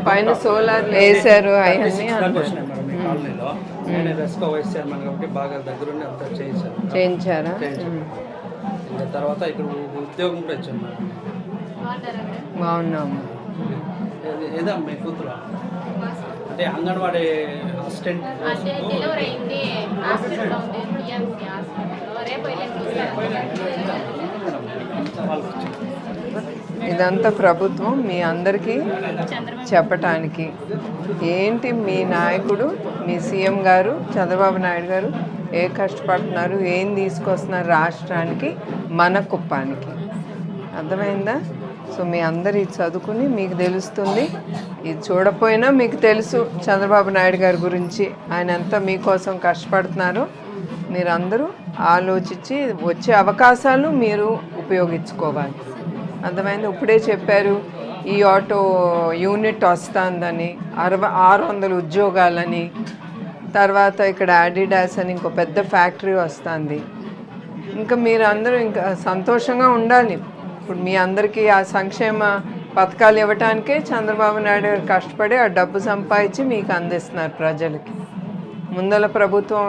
పైన సోలార్ వేసారు అవన్నీ కాలనీలో నేను రెస్కో వైస్ చైర్మన్ కాబట్టి బాగా దగ్గరుండి అంతా చేయించారా? తర్వాత ఇక్కడ ఉద్యోగం కూడా ఇచ్చాను మేడం. బాగున్నాము. ఏదా మీ కూతురు అంటే అంగన్వాడీ అసిస్టెంట్ ఇదంతా ప్రభుత్వం మీ అందరికీ చెప్పటానికి. ఏంటి మీ నాయకుడు, మీ సీఎం గారు చంద్రబాబు నాయుడు గారు ఏ కష్టపడుతున్నారు, ఏం తీసుకొస్తున్నారు రాష్ట్రానికి, మన కుప్పానికి. అర్థమైందా? సో మీ అందరు ఇది చదువుకుని మీకు తెలుస్తుంది. ఇది చూడపోయినా మీకు తెలుసు చంద్రబాబు నాయుడు గారి గురించి, ఆయన ఎంత మీకోసం కష్టపడుతున్నారో. మీరందరూ ఆలోచించి వచ్చే అవకాశాలు మీరు ఉపయోగించుకోవాలి. అర్థమైంది? ఇప్పుడే చెప్పారు ఈ ఆటో యూనిట్ వస్తుందని, 600 ఉద్యోగాలని, తర్వాత ఇక్కడ అడిడాస్ అని ఇంకో పెద్ద ఫ్యాక్టరీ వస్తుంది. ఇంకా మీరు అందరూ ఇంకా సంతోషంగా ఉండాలి. ఇప్పుడు మీ అందరికీ ఆ సంక్షేమ పథకాలు ఇవ్వటానికే చంద్రబాబు నాయుడు గారు కష్టపడి ఆ డబ్బు సంపాదించి మీకు అందిస్తున్నారు ప్రజలకి. ముందల ప్రభుత్వం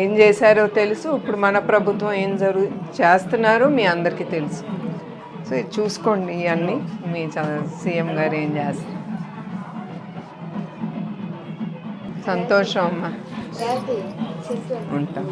ఏం చేశారో తెలుసు, ఇప్పుడు మన ప్రభుత్వం ఏం చేస్తున్నారో మీ అందరికీ తెలుసు. సో ఇది చూసుకోండి, ఇవన్నీ మీ సీఎం గారు ఏం చేస్తారు. సంతోషం అమ్మా, ఉంటాం.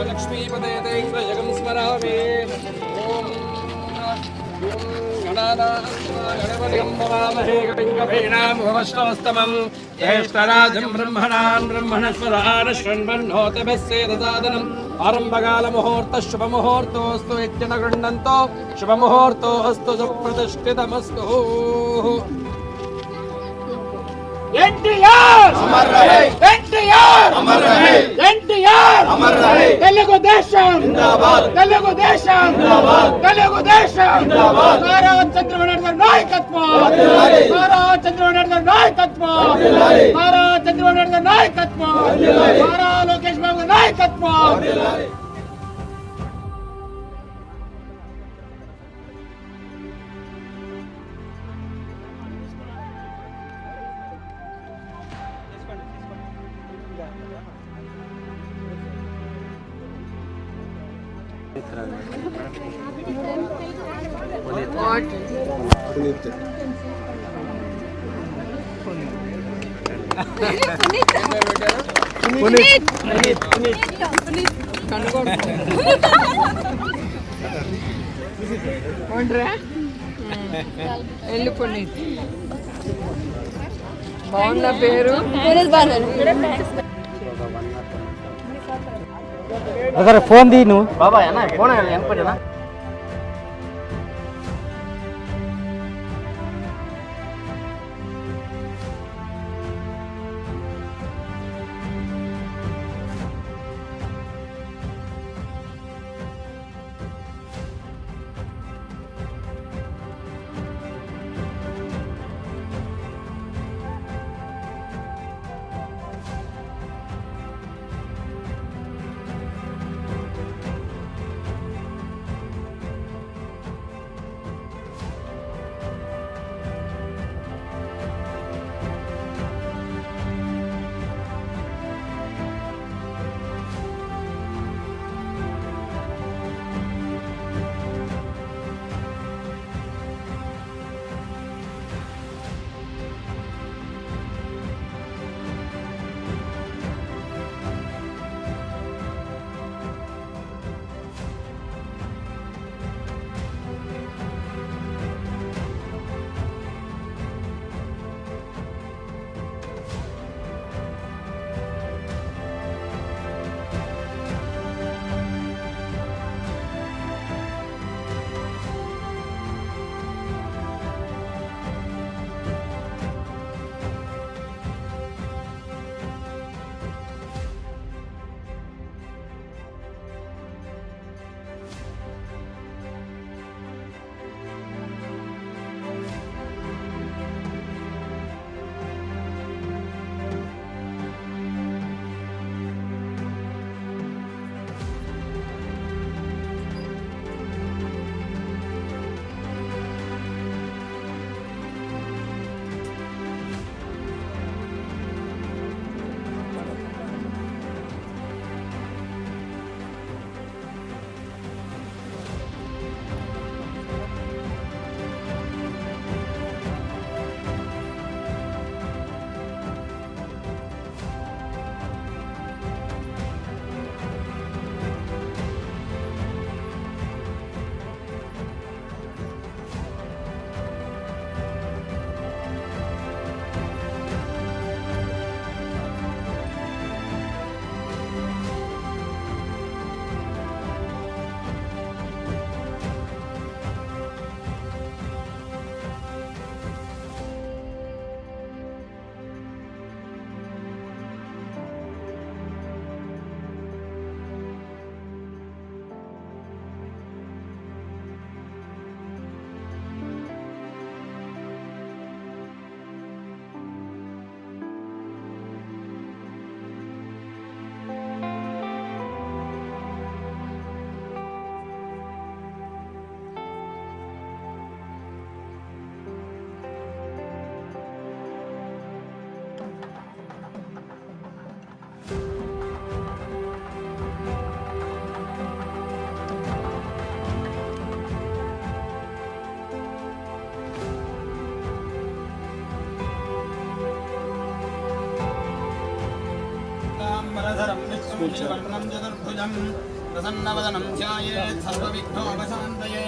లక్ష్మీపదేజగం స్మరామి. ఓం గణపతిం భవామహే కవిం కవీనాం ఉపమశ్రవస్తమం జ్యేష్ఠరాజం బ్రహ్మణాన్ బ్రహ్మణస్పదాన శృణ్వన్నోతమస్యేదసాదనం ఆరంభకాల ముహూర్త శుభముహూర్తోస్తు ఇత్యన గృహ్ణంతో శుభముహూర్తోస్తు సుప్రతిష్ఠితమస్తు. ఎన్టీఆర్ అమర్ రహే, ఎన్టీఆర్ అమర్ రహే, ఎన్టీఆర్ అమర్ రహే. తెలుగుదేశం జిందాబాద్, తెలుగుదేశం జిందాబాద్, తెలుగుదేశం జిందాబాద్. నారా చంద్రబాబు నాయుడు గారి నాయకత్వం వర్ధిల్లాలి, నారా చంద్రబాబు నాయుడు గారి నాయకత్వం వర్ధిల్లాలి, నారా చంద్రబాబు నాయుడు గారి నాయకత్వం వర్ధిల్లాలి, నారా లోకేష్ బాబు గారి నాయకత్వం వర్ధిల్లాలి. బాగుందా పేరు? ఫోన్ दी నువ్వు బాబాయ్ అన్న ఫోన్ వెనకపోయినా वर्णं चतुर्भुजं प्रसन्नवदनं ध्यायेत् सर्वविघ्नोपशान्तये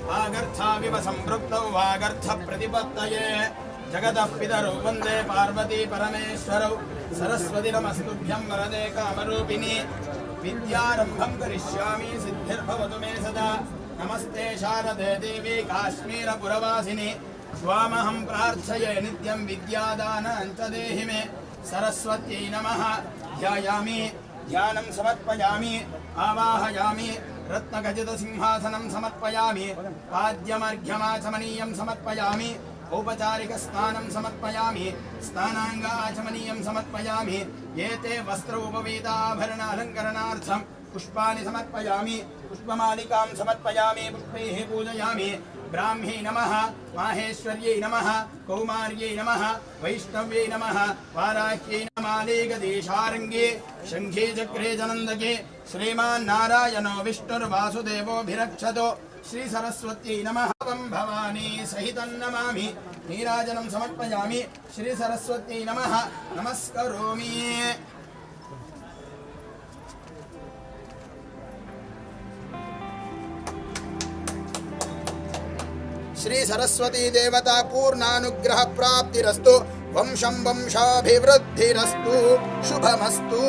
वागर्थाविव सम्पृक्तौ वागर्थप्रतिपत्तये जगतः पितरौ वन्दे पार्वती परमेश्वरौ सरस्वती नमस्तुभ्यं वरदे कामरूपिणी विद्यारम्भं करिष्यामि सिद्धिर्भवतु मे सदा नमस्ते शारदे देवी काश्मीरपुरवासिनी स्वामहं प्रार्थये नित्यं विद्यादानं च देहि मे सरस्वत्यै नमः ध्यायामि ध्यानं समर्पयामि आवाहयामि रत्नखचितसिंहासनं समर्पयामि पाद्यमर्घ्यमाचमनीयं समर्पयामि औपचारिकस्नानं समर्पयामि स्नानाङ्गाचमनीयं समर्पयामि एते वस्त्र उपवीताभरणालङ्करणार्थं पुष्पाणि समर्पयामि पुष्पमालिकां समर्पयामि पुष्पैः पूजयामि ब्राह्म्यै नमः माहेश्वर्यै नमः कौमार्यै नमः वैष्णव्यै नमः वाराह्यै नमालेगदेशारङ्गे शङ्खे चक्रे जनन्दके श्रीमान्नारायणो विष्णुर्वासुदेवोऽभिरक्षतो श्री सरस्वत्यै नमः भवानी सहितं नमामि नीराजनं समर्पयामि श्री सरस्वत्यै नमः नमस्करोमि श्री सरस्वती देवता पूर्णानुग्रह प्राप्तिरस्तु वंशं वंशाभिवृद्धिरस्तु शुभमस्तु।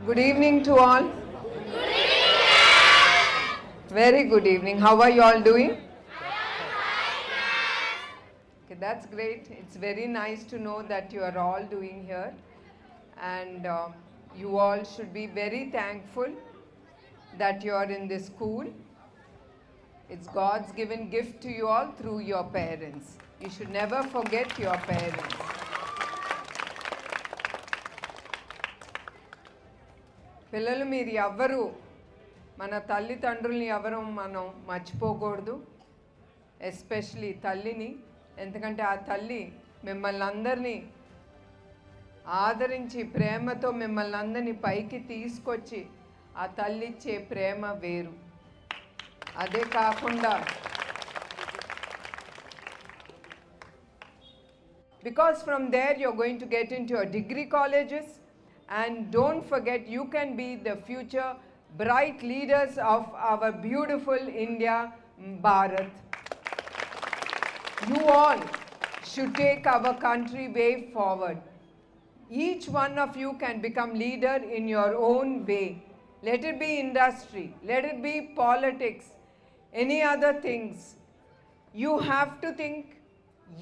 Good evening to all. Very good evening. How are you all doing? Okay, that's great. It's very nice to know that you are all doing here, and you all should be very thankful that you are in this school. It's God's given gift to you all through your parents. You should never forget your parents. పిల్లలు మీరు ఎవ్వరు మన తల్లిదండ్రుల్ని ఎవరు మనం మర్చిపోకూడదు, especially తల్లిని. ఎందుకంటే ఆ తల్లి మిమ్మల్ని అందరినీ ఆదరించి ప్రేమతో మిమ్మల్ని అందరినీ పైకి తీసుకొచ్చి ఆ తల్లి ఇచ్చే ప్రేమ వేరు. అదే కాకుండా because from there you're going to get into your degree colleges, and don't forget you can be the future bright leaders of our beautiful India, Bharat. You all should take our country way forward. Each one of you can become leader in your own way. Let it be industry, let it be politics, any other things. You have to think,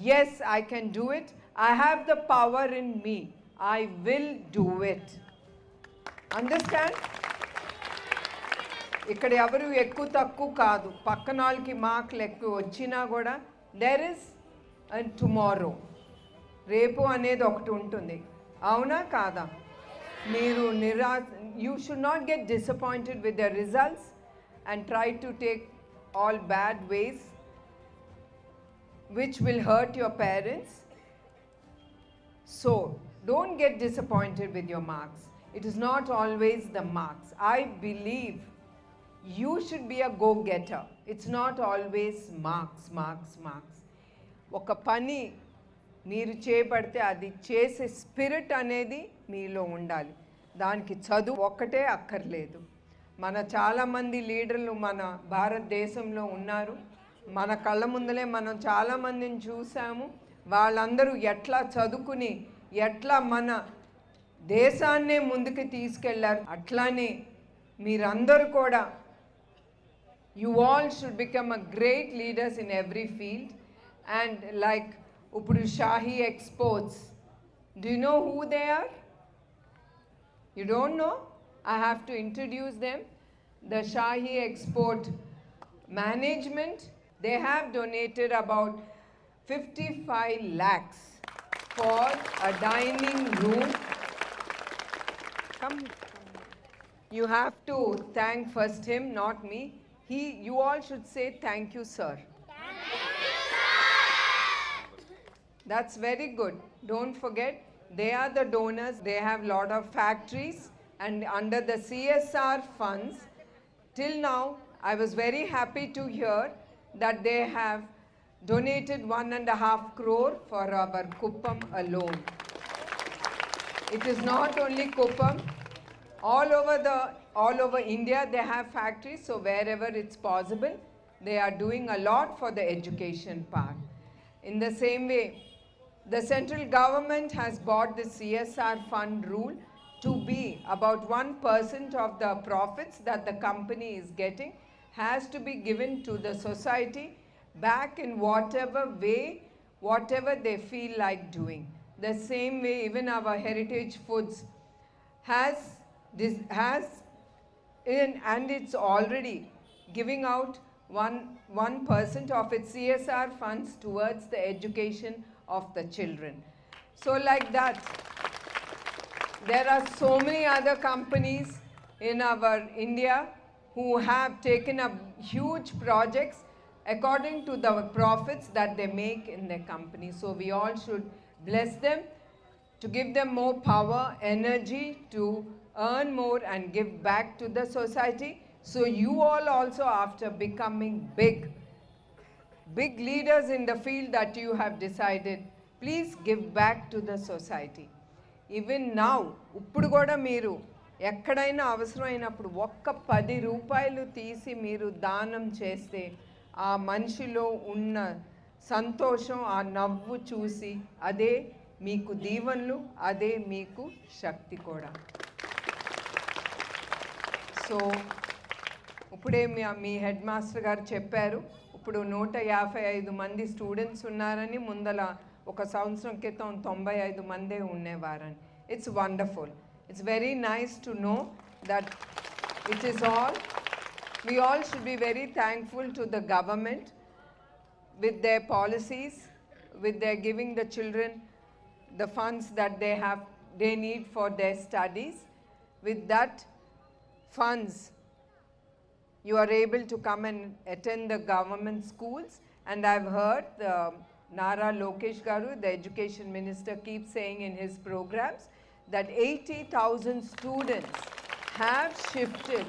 yes, I can do it. I have the power in me. I will do it. Understand? ఇక్కడ ఎవరు ఎక్కువ తక్కువ కాదు. పక్కన వాళ్ళకి మార్కులు ఎక్కువ వచ్చినా కూడా there is a tomorrow. రేపు అనేది ఒకటి ఉంటుంది. అవునా కాదా? మీరు you should not get disappointed with the results and try to take all bad ways which will hurt your parents. So don't get disappointed with your marks. It is not always the marks. I believe you should be a go-getter. It's not always marks. ఒక పని మీరు చేపడితే అది చేసే spirit అనేది మీలో ఉండాలి. దానికి చదువు ఒక్కటే అక్కర్లేదు. మన చాలామంది లీడర్లు మన భారతదేశంలో ఉన్నారు. మన కళ్ళ ముందలే మనం చాలామందిని చూసాము. వాళ్ళందరూ ఎట్లా చదువుకుని ఎట్లా మన దేశాన్నే ముందుకు తీసుకెళ్లారు. అట్లానే మీరందరూ కూడా you all should become a great leaders in every field. And like ఇప్పుడు Shahi Exports, do you know who they are? You don't know? I have to introduce them. The Shahi Export Management, they have donated about 55 lakhs for a dining room. Come. You have to thank first him, not me. You all should say thank you, sir. That's very good. Don't forget, they are the donors. They have lot of factories, and under the CSR funds, till now, I was very happy to hear that they have donated 1.5 crore for our Kuppam alone. It is not only Kuppam. All over India, they have factories. So wherever it's possible, they are doing a lot for the education part. In the same way, the central government has bought the CSR fund rule to be about 1% of the profits that the company is getting has to be given to the society back in whatever way, whatever they feel like doing. The same way, even our Heritage Foods has and it's already giving out 1% of its CSR funds towards the education of the children. So like that, there are so many other companies in our India who have taken up huge projects according to the profits that they make in their company. So we all should bless them to give them more power, energy to earn more and give back to the society. So you all also, after becoming big leaders in the field that you have decided, please give back to the society. Even now, ఇప్పుడు కూడా మీరు ఎక్కడైనా అవసరమైనప్పుడు ఒక్క 10 రూపాయలు తీసి మీరు దానం చేస్తే ఆ మనిషిలో ఉన్న సంతోషం, ఆ నవ్వు చూసి అదే మీకు దీవెనలు, అదే మీకు శక్తి కూడా. సో ఇప్పుడే మీ హెడ్ మాస్టర్ గారు చెప్పారు, ఇప్పుడు 155 మంది స్టూడెంట్స్ ఉన్నారని, ముందల ఒక సంవత్సరం క్రితం 95 మందే ఉండేవారని. It's wonderful. It's very nice to know that it is all, we all should be very thankful to the government with their policies, with their giving the children the funds that they need for their studies. With that funds, you are able to come and attend the government schools. And I've heard Nara Lokesh Garu, the education minister, keeps saying in his programs that 80,000 students have shifted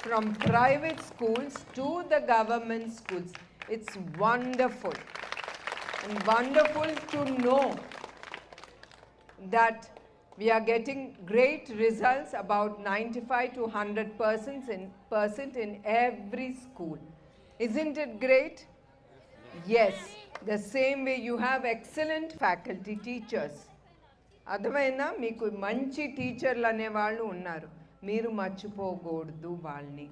from private schools to the government schools. It's wonderful, and wonderful to know that we are getting great results, about 95 to 100% in every school. Isn't it great? Yes. The same way you have excellent faculty, teachers. అర్థమైనా? మీకు మంచి టీచర్లు అనేవాళ్ళు ఉన్నారు, మీరు మర్చిపోకూడదు వాళ్ళని.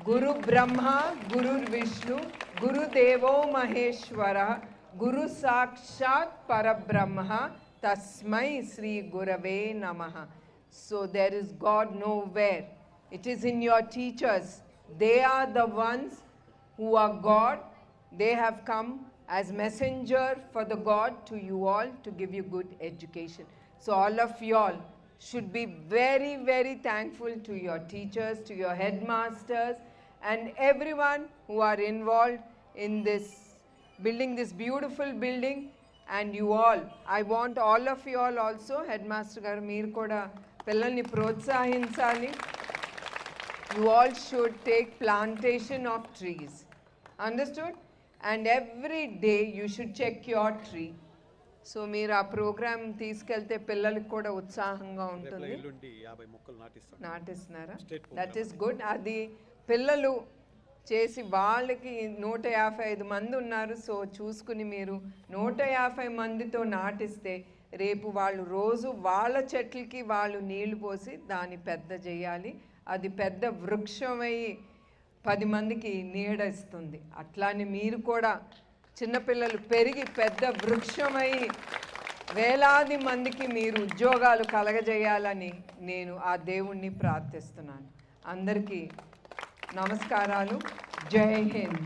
గురు బ్రహ్మ గురు విష్ణు గురుదేవో మహేశ్వర గురు సాక్షాత్ పరబ్రహ్మ తస్మై శ్రీ గురవే నమః. So there is God nowhere. It is in your teachers. They are the ones who are God. They have come as messenger for the God to you all to give you good education. So all of you all should be very, very thankful to your teachers, to your headmasters, and everyone who are involved in this building, this beautiful building. And you all, I want all of you all also, headmaster garu meer kuda pillani protsahinchali. You all should take plantation of trees. Understood? And every day you should check your tree. So మీరు ఆ programme తీసుకెళ్తే పిల్లలకి కూడా ఉత్సాహంగా ఉంటుంది. నాటిస్తున్నారా? That is good. అది పిల్లలు చేసి వాళ్ళకి 155 మంది ఉన్నారు. సో చూసుకుని మీరు 150 మందితో నాటిస్తే రేపు వాళ్ళు రోజు వాళ్ళ చెట్లకి వాళ్ళు నీళ్లు పోసి దాన్ని పెద్ద చేయాలి. అది పెద్ద వృక్షమై 10 మందికి నీడ ఇస్తుంది. అట్లానే మీరు కూడా చిన్నపిల్లలు పెరిగి పెద్ద వృక్షమై వేలాది మందికి మీరు ఉద్యోగాలు కలగజేయాలని నేను ఆ దేవుణ్ణి ప్రార్థిస్తున్నాను. అందరికీ నమస్కారాలు. జై హింద్.